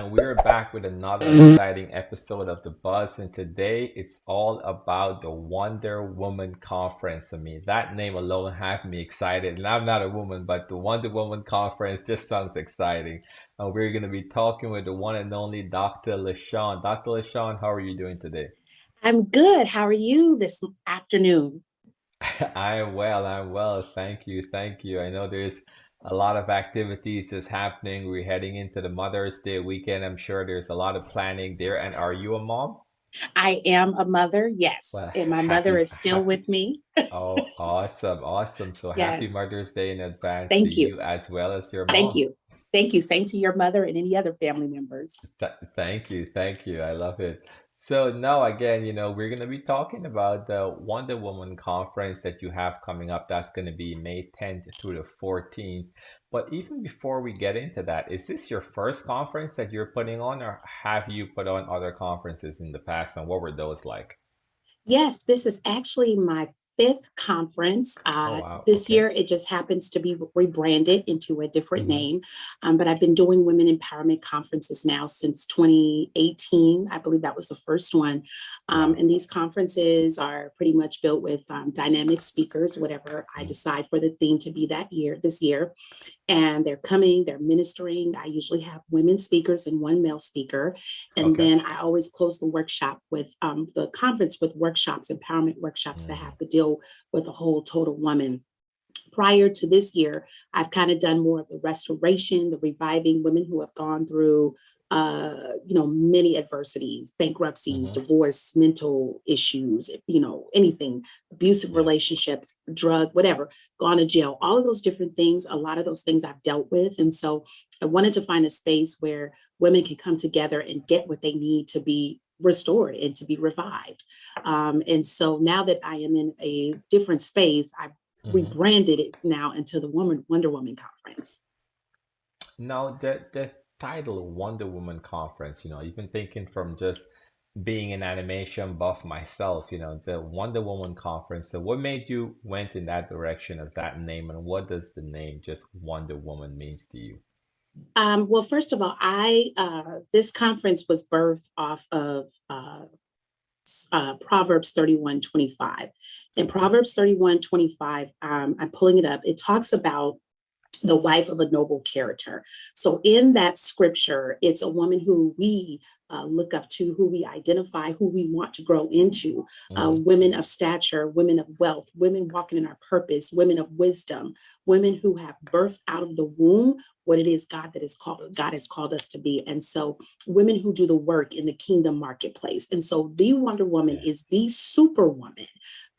and we're back with another exciting episode of The Buzz. And today it's all about the Wonder Woman Conference. I mean, that name alone has me excited. And I'm not a woman, but the Wonder Woman Conference just sounds exciting. And we're going to be talking with the one and only Dr. La Shawn. Dr. La Shawn, how are you doing today? I'm good. How are you this afternoon? I'm well, I'm well. Thank you, thank you. I know there's a lot of activities that's happening. We're heading into the Mother's Day weekend. I'm sure there's a lot of planning there. And are you a mom? I am a mother, yes, Well, and my mother happy, is still with me. oh, awesome, awesome. So happy Yes. Mother's Day in advance to Thank you. you as well as your Thank mom. you. Thank you. Same to your mother and any other family members. Thank you, thank you. I love it. So now again, we're gonna be talking about the Wonder Woman conference that you have coming up. That's gonna be May 10th through the 14th. But even before we get into that, is this your first conference that you're putting on, or have you put on other conferences in the past, and what were those like? Yes, this is actually my fifth conference. Oh wow, This okay. year, it just happens to be rebranded into a different Mm-hmm. name. But I've been doing women empowerment conferences now since 2018. I believe that was the first one. Wow. And these conferences are pretty much built with dynamic speakers, whatever I Mm, decide for the theme to be this year, and they're coming, they're ministering. I usually have women speakers and one male speaker. And okay. then I always close the workshop with the conference with workshops, empowerment workshops that Mm, have to deal with a whole total woman. Prior to this year, I've kind of done more of the restoration, the reviving women who have gone through many adversities, bankruptcies, mm-hmm. divorce, mental issues, anything, abusive Yeah. relationships, drug, whatever, gone to jail, all of those different things. A lot of those things I've dealt with. And so I wanted to find a space where women can come together and get what they need to be restored and to be revived. And so now that I am in a different space, I've Mm-hmm. rebranded it now into the Wonder Woman Conference. Now, the title Wonder Woman Conference, even thinking from just being an animation buff myself, the Wonder Woman Conference. So what made you went in that direction of that name, and what does the name just Wonder Woman means to you? Well, first of all, I this conference was birthed off of Proverbs 31:25. In Okay. Proverbs 31:25, I'm pulling it up. It talks about the wife of a noble character. So in that scripture, it's a woman who we look up to, who we identify, who we want to grow into, Mm-hmm. women of stature, women of wealth, women walking in our purpose, women of wisdom, women who have birthed out of the womb what it is God has called us to be. And so women who do the work in the kingdom marketplace. And so the Wonder Woman Yeah. is the superwoman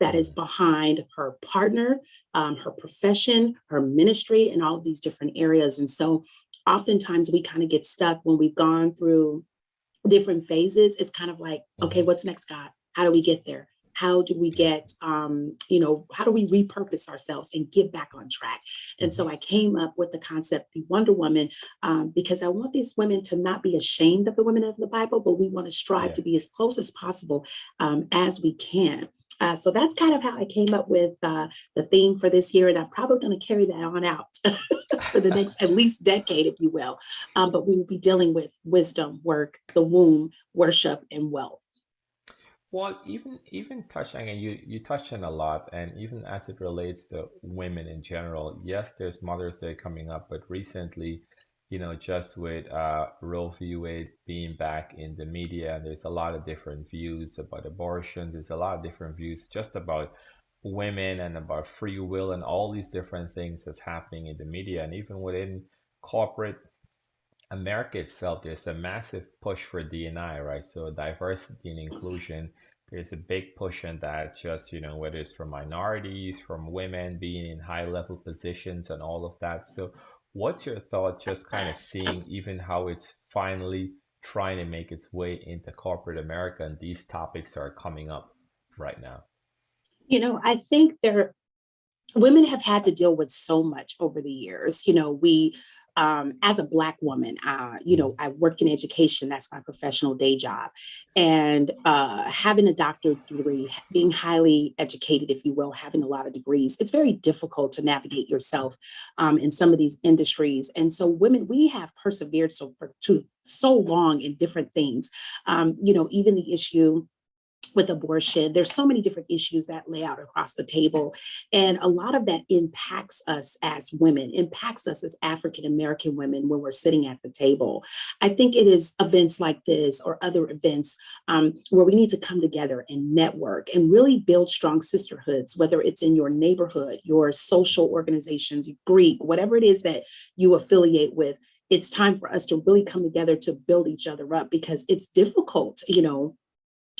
that is Mm, behind her partner, her profession, her ministry, and all of these different areas. And so oftentimes we kind of get stuck when we've gone through different phases. It's kind of like, okay, mm-hmm. what's next, God? How do we get there? How do we Yeah. get, how do we repurpose ourselves and get back on track? And Mm-hmm. so I came up with the concept, the Wonder Woman, because I want these women to not be ashamed of the women of the Bible, but we want to strive Yeah. to be as close as possible as we can. So that's kind of how I came up with the theme for this year, and I'm probably going to carry that on out for the next at least decade, if you will. But we will be dealing with wisdom, work, the womb, worship, and wealth. Well, even touching, and you touched on a lot, and even as it relates to women in general, yes, there's Mother's Day coming up, but recently, just with Roe v. Wade being back in the media, there's a lot of different views about abortion. There's a lot of different views just about women and about free will and all these different things that's happening in the media, and even within corporate America itself, there's a massive push for D&I, right? So diversity and inclusion, there's a big push on that, just, whether it's from minorities, from women being in high level positions and all of that. So what's your thought just kind of seeing even how it's finally trying to make its way into corporate America and these topics are coming up right now? I think women have had to deal with so much over the years. We as a Black woman, I work in education. That's my professional day job. And having a doctorate degree, being highly educated, if you will, having a lot of degrees, it's very difficult to navigate yourself in some of these industries. And so women, we have persevered so long in different things. Even the issue with abortion. There's so many different issues that lay out across the table. And a lot of that impacts us as women, impacts us as African American women when we're sitting at the table. I think it is events like this or other events where we need to come together and network and really build strong sisterhoods, whether it's in your neighborhood, your social organizations, Greek, whatever it is that you affiliate with. It's time for us to really come together to build each other up because it's difficult,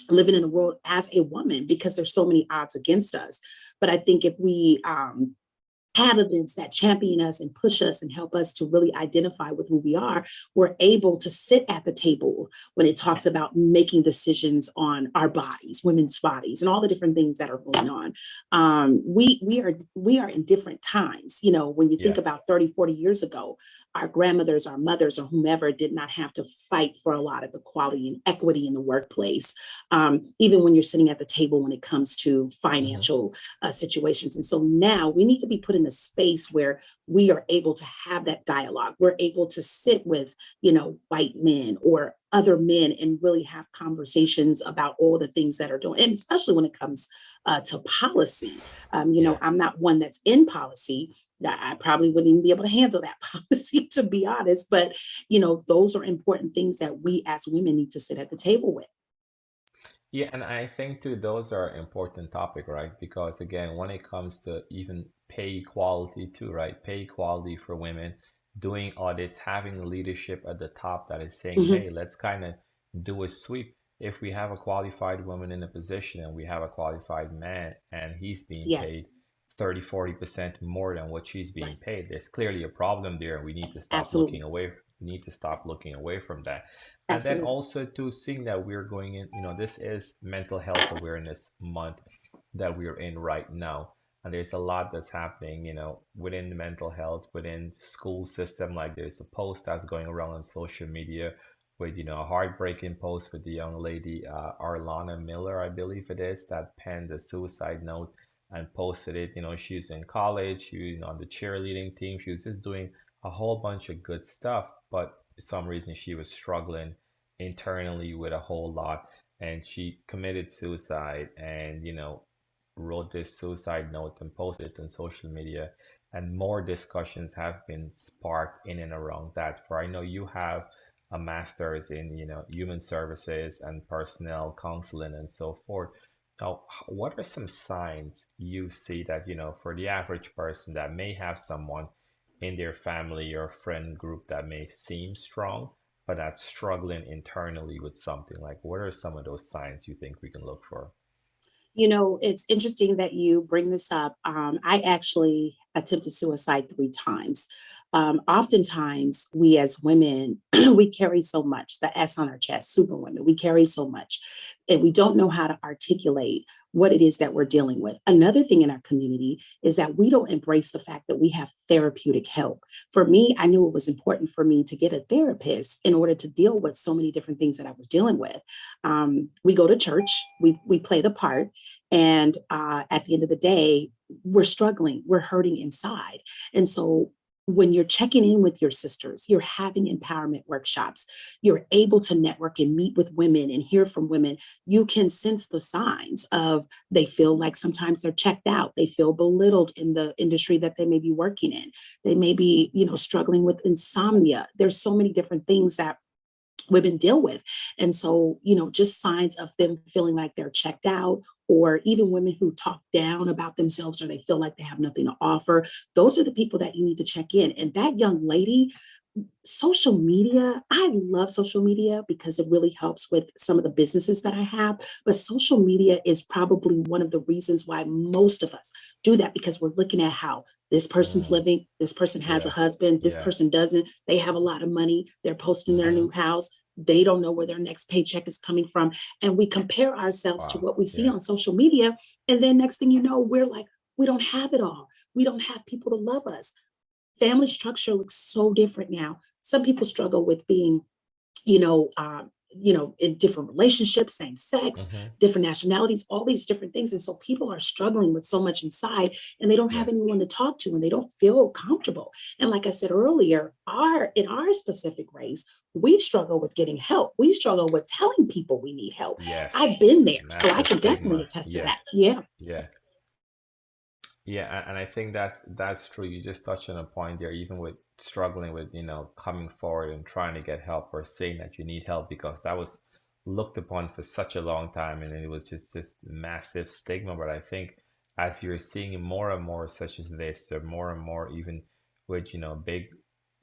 living in the world as a woman because there's so many odds against us. But I think if we have events that champion us and push us and help us to really identify with who we are, we're able to sit at the table when it talks about making decisions on our bodies, women's bodies, and all the different things that are going on. We are in different times. When you think Yeah. about 30, 40 years ago, our grandmothers, our mothers, or whomever did not have to fight for a lot of equality and equity in the workplace, even when you're sitting at the table when it comes to Hmm. financial situations. And so now we need to be put in a space where we are able to have that dialogue. We're able to sit with, white men or other men and really have conversations about all the things that are doing, and especially when it comes to policy. Yeah. I'm not one that's in policy. I probably wouldn't even be able to handle that policy, to be honest. But, those are important things that we as women need to sit at the table with. Yeah, and I think too those are important topic, right? Because again, when it comes to even pay equality too, right? Pay equality for women, doing audits, having leadership at the top that is saying, Mhm. hey, let's kind of do a sweep. If we have a qualified woman in a position and we have a qualified man and he's being Yes, paid 30, 40% more than what she's being right. paid, there's clearly a problem there. We need to stop looking Absolutely. away. We need to stop looking away from that. And then Absolutely. also to seeing that we're going in, this is Mental Health Awareness Month that we're in right now. And there's a lot that's happening, within the mental health, within school system. Like there's a post that's going around on social media with, a heartbreaking post with the young lady, Arlana Miller, I believe it is, that penned a suicide note and posted it. She's in college, she was on the cheerleading team. She was just doing a whole bunch of good stuff, but for some reason she was struggling internally with a whole lot, and she committed suicide and wrote this suicide note and posted it on social media, and more discussions have been sparked in and around that. For I know you have a master's in human services and personnel counseling and so forth. Now, what are some signs you see that for the average person that may have someone in their family or friend group that may seem strong but that's struggling internally with something? Like, what are some of those signs you think we can look for? It's interesting that you bring this up. I actually attempted suicide 3 times. Oftentimes, we as women, we carry so much, the S on our chest, super women, we carry so much, and we don't know how to articulate what it is that we're dealing with. Another thing in our community is that we don't embrace the fact that we have therapeutic help. For me, I knew it was important for me to get a therapist in order to deal with so many different things that I was dealing with. We go to church, we play the part, and at the end of the day, we're struggling, we're hurting inside. And so when you're checking in with your sisters, you're having empowerment workshops, you're able to network and meet with women and hear from women, you can sense the signs of they feel like sometimes they're checked out, they feel belittled in the industry that they may be working in. They may be, struggling with insomnia. There's so many different things that women deal with. And so, just signs of them feeling like they're checked out, or even women who talk down about themselves or they feel like they have nothing to offer. Those are the people that you need to check in. And that young lady, social media, I love social media because it really helps with some of the businesses that I have. But social media is probably one of the reasons why most of us do that, because we're looking at how this person's Mm, living, this person has a yeah, husband, this yeah. person doesn't, they have a lot of money, they're posting their Hmm. new house, they don't know where their next paycheck is coming from. And we compare ourselves to Wow. what we see Yeah. on social media. And then next thing you know, we're like, we don't have it all. We don't have people to love us. family structure looks so different now. Some people struggle with being, you know, in different relationships, same sex, Mm-hmm. different nationalities, all these different things. And so people are struggling with so much inside and they don't Yeah. have anyone to talk to and they don't feel comfortable. And like I said earlier, in our specific race, we struggle with getting help. We struggle with telling people we need help. Yes. I've been there, so I Massive can definitely stigma. attest to Yeah. that. Yeah. Yeah. Yeah, and I think that's true. You just touched on a point there, even with struggling with, coming forward and trying to get help or saying that you need help because that was looked upon for such a long time and it was just this massive stigma. But I think as you're seeing more and more such as this, or more and more even with, big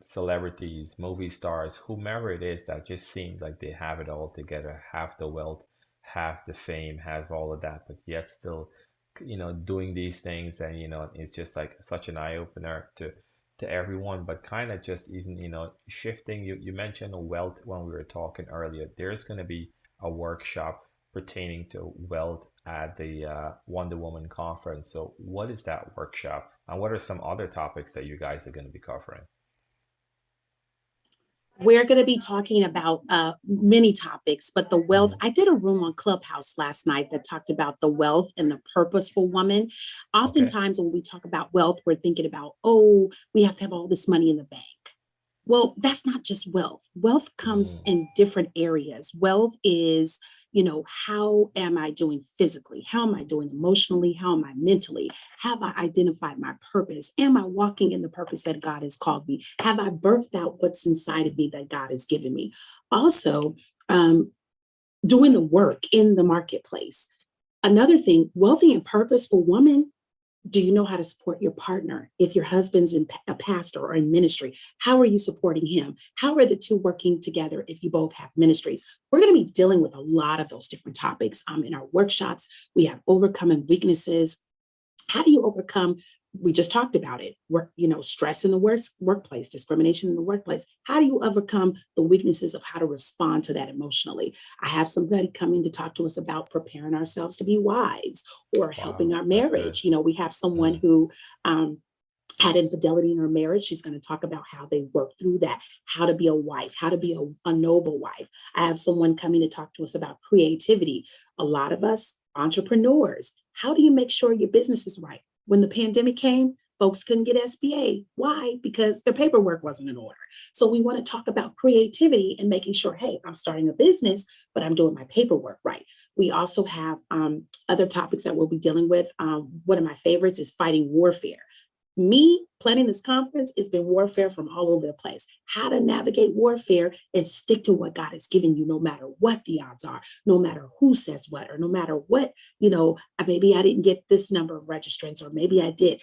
celebrities, movie stars, whomever it is that just seems like they have it all together, have the wealth, have the fame, have all of that, but yet still doing these things and it's just like such an eye opener to everyone, but kind of just even shifting. You mentioned wealth when we were talking earlier. There's going to be a workshop pertaining to wealth at the Wonder Woman conference. So what is that workshop and what are some other topics that you guys are going to be covering? We're going to be talking about many topics, but the wealth. Hmm. I did a room on Clubhouse last night that talked about the wealth and the purposeful woman. Okay. Oftentimes, when we talk about wealth, we're thinking about, oh, we have to have all this money in the bank. Well, that's not just wealth. Wealth comes Mm. in different areas. Wealth is, how am I doing physically? How am I doing emotionally? How am I mentally? Have I identified my purpose? Am I walking in the purpose that God has called me? Have I birthed out what's inside of me that God has given me? Also, um, doing the work in the marketplace. Another thing, wealthy and purposeful woman, do you know how to support your partner? If your husband's a pastor or in ministry, how are you supporting him? How are the two working together if you both have ministries? We're going to be dealing with a lot of those different topics in our workshops. We have overcoming weaknesses. How do you overcome? We just talked about it. Stress in the workplace, discrimination in the workplace. How do you overcome the weaknesses of how to respond to that emotionally? I have somebody coming to talk to us about preparing ourselves to be wives or helping Wow, our that's good. marriage. We have someone Mm. who had infidelity in her marriage. She's going to talk about how they work through that, how to be a wife, how to be a noble wife. I have someone coming to talk to us about creativity. A lot of us entrepreneurs, how do you make sure your business is right? When the pandemic came, folks couldn't get SBA. Why? Because their paperwork wasn't in order. So we want to talk about creativity and making sure, hey, I'm starting a business, but I'm doing my paperwork right. We also have other topics that we'll be dealing with. One of my favorites is fighting warfare. Me planning this conference has been warfare from all over the place. How to navigate warfare and stick to what God has given you, no matter what the odds are, no matter who says what, or no matter what, maybe I didn't get this number of registrants, or maybe I did,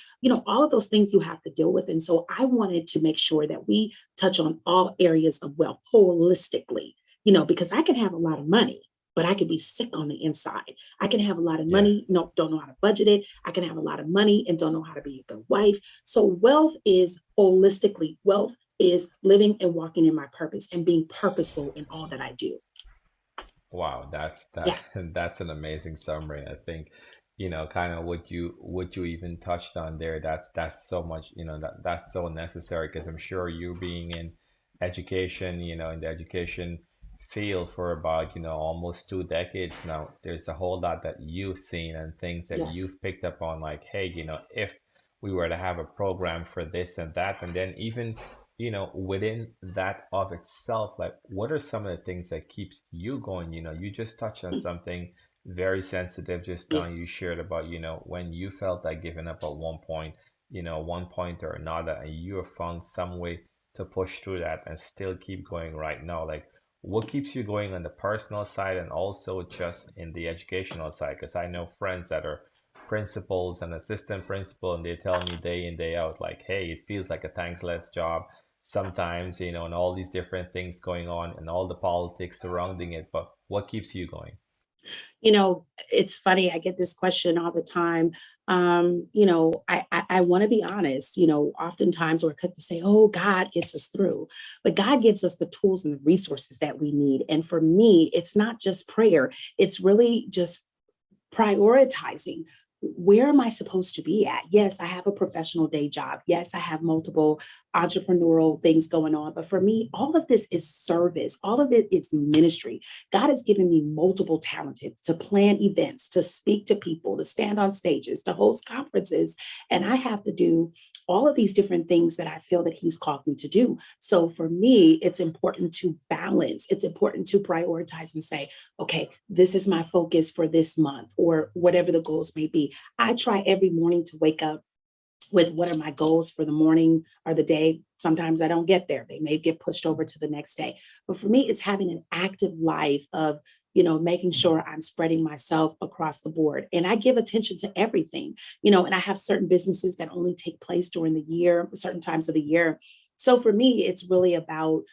all of those things you have to deal with. And so I wanted to make sure that we touch on all areas of wealth holistically, because I can have a lot of money, but I could be sick on the inside. I can have a lot of Yeah. money, no, don't know how to budget it. I can have a lot of money and don't know how to be a good wife. So wealth is holistically, wealth is living and walking in my purpose and being purposeful in all that I do. Wow, that's that Yeah. that's an amazing summary. I think, kind of what you even touched on there. That's so much, that's so necessary because I'm sure you being in education, in the education field for about, almost 2 decades now, there's a whole lot that you've seen and things that Yes. you've picked up on, like, hey, if we were to have a program for this and that, and then even within that of itself, like what are some of the things that keeps you going? You just touched on something very sensitive just now. Yeah. You shared about, when you felt like giving up at one point or another, and you have found some way to push through that and still keep going right now. Like what keeps you going on the personal side and also just in the educational side? Because I know friends that are principals and assistant principal and they tell me day in day out like, hey, it feels like a thankless job sometimes, and all these different things going on and all the politics surrounding it. But what keeps you going? It's funny. I get this question all the time. I want to be honest. Oftentimes we're quick to say, "Oh, God gets us through," but God gives us the tools and the resources that we need. And for me, it's not just prayer; it's really just prioritizing. Where am I supposed to be at? Yes, I have a professional day job. Yes, I have multiple entrepreneurial things going on. But for me, all of this is service. All of it is ministry. God has given me multiple talents to plan events, to speak to people, to stand on stages, to host conferences. And I have to do all of these different things that I feel that He's called me to do. So for me, it's important to balance. It's important to prioritize and say, okay, this is my focus for this month or whatever the goals may be. I try every morning to wake up with what are my goals for the morning or the day. Sometimes I don't get there. They may get pushed over to the next day. But for me, it's having an active life of, making sure I'm spreading myself across the board. And I give attention to everything, and I have certain businesses that only take place during the year, certain times of the year. So for me, it's really about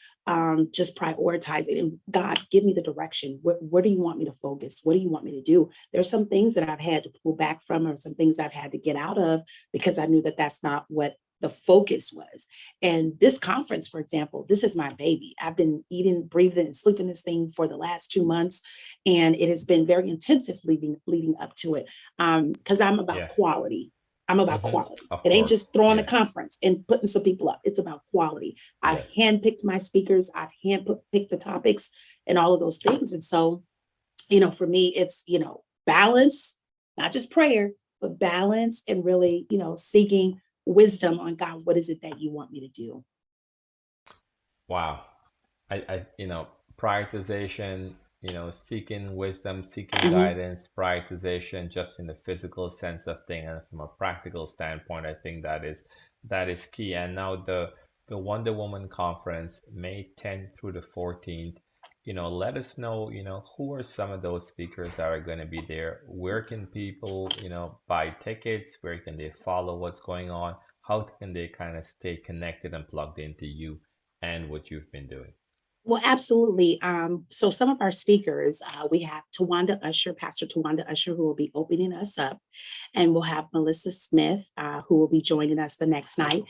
just prioritizing and God, give me the direction. Where do you want me to focus? What do you want me to do? There's some things that I've had to pull back from, or some things I've had to get out of because I knew that that's not what the focus was. And this conference, for example, this is my baby. I've been eating, breathing, and sleeping this thing for the last 2 months, and it has been very intensive leading up to it because I'm about Yeah. quality. I'm about Mm-hmm. quality. Of It ain't course. just throwing a Yeah. conference and putting some people up. It's about quality. I've Yes. handpicked my speakers. I've handpicked the topics and all of those things. And so, for me, it's, balance, not just prayer, but balance and really, seeking wisdom on God. What is it that you want me to do? Wow. Prioritization, seeking wisdom, seeking Mhm. guidance, prioritization, just in the physical sense of thing, and from a practical standpoint, I think that is key. And now the Wonder Woman conference, May 10th through the 14th. Let us know, who are some of those speakers that are going to be there. Where can people, buy tickets? Where can they follow what's going on? How can they kind of stay connected and plugged into you and what you've been doing? Well, absolutely. So some of our speakers, we have Tawanda Usher, Pastor Tawanda Usher, who will be opening us up. And we'll have Melissa Smith, who will be joining us the next night.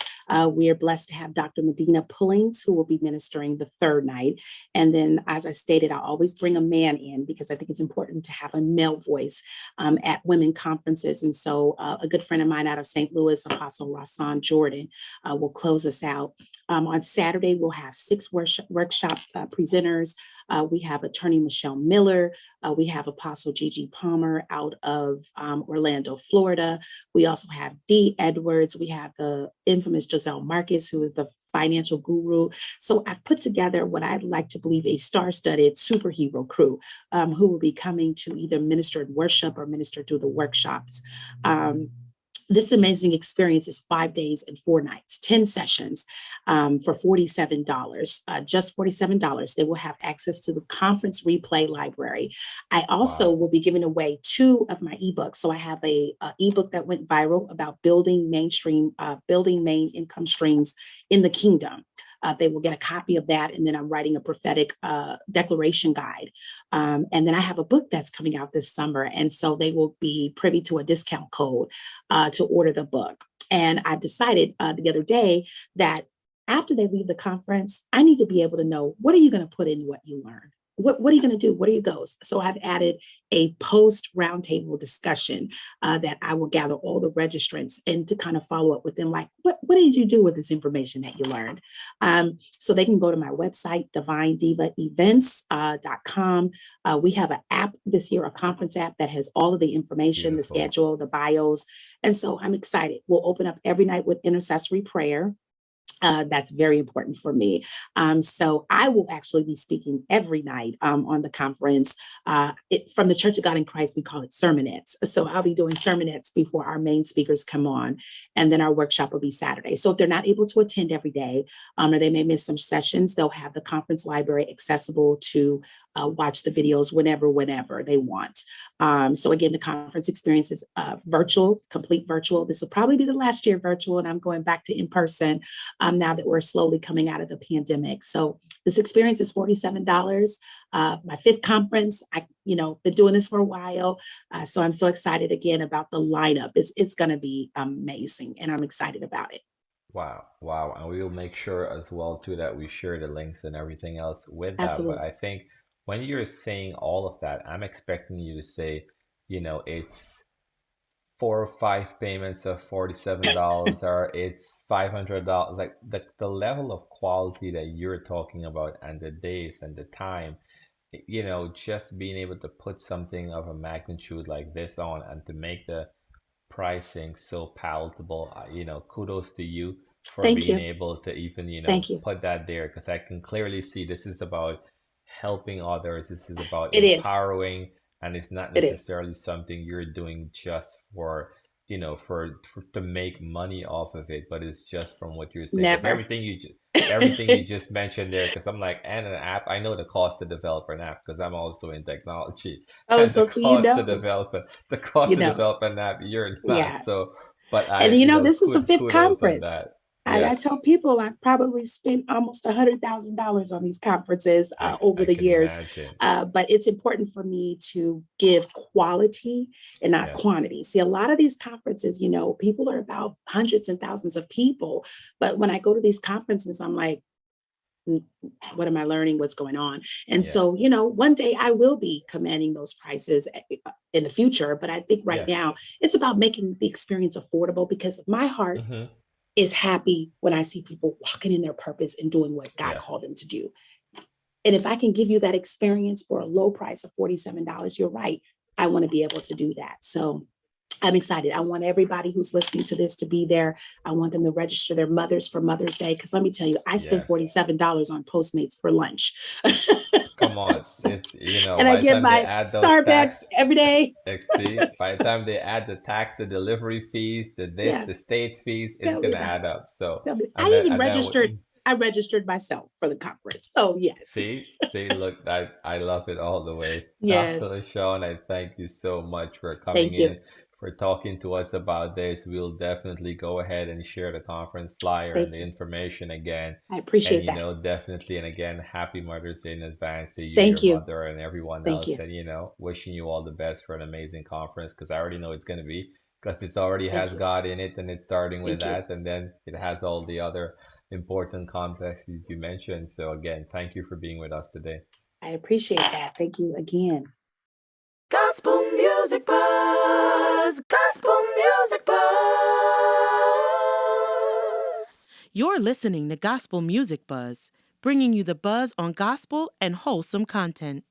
We are blessed to have Dr. Medina Pullings, who will be ministering the third night. And then, as I stated, I always bring a man in because I think it's important to have a male voice at women conferences. And so, a good friend of mine out of St. Louis, Apostle Rahson Jordan, will close us out. On Saturday, we'll have six workshop presenters. We have attorney Michelle Miller. We have Apostle Gigi Palmer out of Orlando, Florida. We also have Dee Edwards. We have the infamous Gisele Marcus, who is the financial guru. So I've put together what I'd like to believe a star-studded superhero crew who will be coming to either minister in worship or minister through the workshops. This amazing experience is 5 days and 4 nights, 10 sessions for $47, just $47. They will have access to the conference replay library. I also Wow. will be giving away two of my ebooks. So I have a ebook that went viral about building main income streams in the kingdom. They will get a copy of that. And then I'm writing a prophetic declaration guide. And then I have a book that's coming out this summer. And so they will be privy to a discount code to order the book. And I decided the other day that after they leave the conference, I need to be able to know, what are you going to put in what you learned? What are you going to do? What are your goals? So I've added a post roundtable discussion that I will gather all the registrants and to kind of follow up with them, like, what did you do with this information that you learned? So they can go to my website, divinedivaevents.com. We have an app this year, a conference app that has all of the information, the Beautiful. schedule, the bios. And so I'm excited. We'll open up every night with intercessory prayer. That's very important for me. So I will actually be speaking every night on the conference. From the Church of God in Christ, we call it sermonettes. So I'll be doing sermonettes before our main speakers come on, and then our workshop will be Saturday. So if they're not able to attend every day, or they may miss some sessions, they'll have the conference library accessible to watch the videos whenever they want. So again, the conference experience is virtual, complete virtual. This will probably be the last year virtual, and I'm going back to in person now that we're slowly coming out of the pandemic. So this experience is $47. My fifth conference. Been doing this for a while, so I'm so excited again about the lineup. It's going to be amazing, and I'm excited about it. Wow, wow. And we will make sure as well too that we share the links and everything else with that. But Absolutely. I think when you're saying all of that, I'm expecting you to say, it's 4 or 5 payments of $47, or it's $500. Like the level of quality that you're talking about, and the days and the time, just being able to put something of a magnitude like this on and to make the pricing so palatable. Kudos to you for Thank being you. able to even, Thank you. put that there, because I can clearly see this is about helping others. This is about It is. empowering, and it's not It is. necessarily something you're doing just for, for to make money off of it, but it's just from what you're saying. Because Never. everything you just mentioned there, because I'm like, and an app, I know the cost to develop an app because I'm also in technology, Oh, and so the cost you to know, develop an app, you're not. yeah. So, but And this is the fifth kudos on conference. that. I Yes, tell people I probably spent almost $100,000 on these conferences over I the can years. imagine. But it's important for me to give quality and not Yes. quantity. See, a lot of these conferences, people are about hundreds and thousands of people. But when I go to these conferences, I'm like, what am I learning? What's going on? And Yeah. so, one day I will be commanding those prices in the future. But I think right Yeah. now it's about making the experience affordable because my heart Mm-hmm. is happy when I see people walking in their purpose and doing what God Yes. called them to do. And if I can give you that experience for a low price of $47, you're right. I want to be able to do that. So I'm excited. I want everybody who's listening to this to be there. I want them to register their mothers for Mother's Day. Because let me tell you, I spent Yes. $47 on Postmates for lunch. Come on. So, It's, and I by the get time they my add those Starbucks tax, every day. XC, by the So, time they add the tax, the delivery fees, yeah, the state fees, it's tell me gonna about add it. up. So, Tell me. and then, and then, I registered myself for the conference. So yes. look, I love it all the way. Dr. Yes. La Shawn, I thank you so much for coming Thank in, you. for talking to us about this. We'll definitely go ahead and share the conference flyer and Thank the you. information again. I And, appreciate that. definitely, and again, happy Mother's Day in advance to you, your Thank you. mother, and everyone Thank else. you. And, wishing you all the best for an amazing conference, because I already know it's going to be, because it's already has Thank you. God in it, and it's starting with Thank you. that, and then it has all the other important complexities you mentioned. So again, thank you for being with us today. I appreciate that. Thank you again. Gospel Music Buzz. Gospel Music Buzz. You're listening to Gospel Music Buzz, bringing you the buzz on gospel and wholesome content.